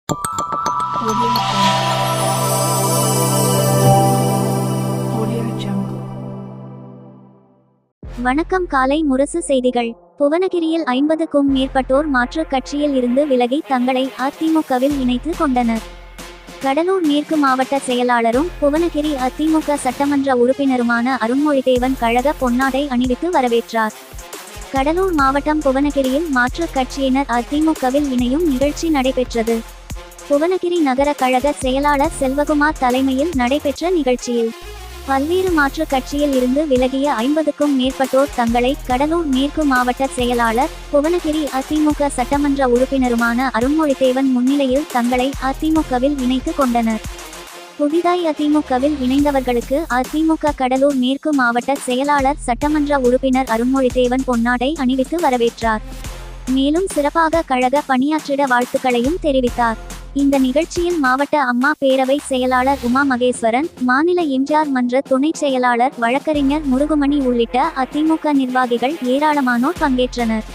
Audio Jungle. வணக்கம். காலை முரசு செய்திகள். புவனகிரியில் 50க்கும் மேற்பட்டோர் மாற்றுக் கட்சியில் இருந்து விலகி தங்களை அதிமுகவில் இணைத்து கொண்டனர். கடலூர் மேற்கு மாவட்ட செயலாளரும் புவனகிரி அதிமுக சட்டமன்ற உறுப்பினருமான அருண்மொழிதேவன் கழக பொன்னாடை அணிவித்து வரவேற்றார். கடலூர் மாவட்டம் புவனகிரியில் மாற்றுக் கட்சியினர் அதிமுகவில் இணையும் நிகழ்ச்சி நடைபெற்றது. புவனகிரி நகர கழக செயலாளர் செல்வகுமார் தலைமையில் நடைபெற்ற நிகழ்ச்சியில் பல்வேறு மாற்றுக் கட்சியில் இருந்து விலகிய 50க்கும் மேற்பட்டோர் தங்களை கடலூர் மேற்கு மாவட்ட செயலாளர் புவனகிரி அதிமுக சட்டமன்ற உறுப்பினருமான அருண்மொழிதேவன் முன்னிலையில் தங்களை அதிமுகவில் இணைத்து கொண்டனர். புதிதாய் அதிமுகவில் இணைந்தவர்களுக்கு அதிமுக கடலூர் மேற்கு மாவட்ட செயலாளர் சட்டமன்ற உறுப்பினர் அருண்மொழிதேவன் பொன்னாடை அணிவித்து வரவேற்றார். மேலும் சிறப்பாக கழக பணியாற்றிட வாழ்த்துக்களையும் தெரிவித்தார். இந்த நிகழ்ச்சியில் மாவட்ட அம்மா பேரவை செயலாளர் உமா மகேஸ்வரன், மாநில எம்ஜிஆர் மன்ற துணை செயலாளர் வழக்கறிஞர் முருகுமணி உள்ளிட்ட அதிமுக நிர்வாகிகள் ஏராளமானோர் பங்கேற்றனர்.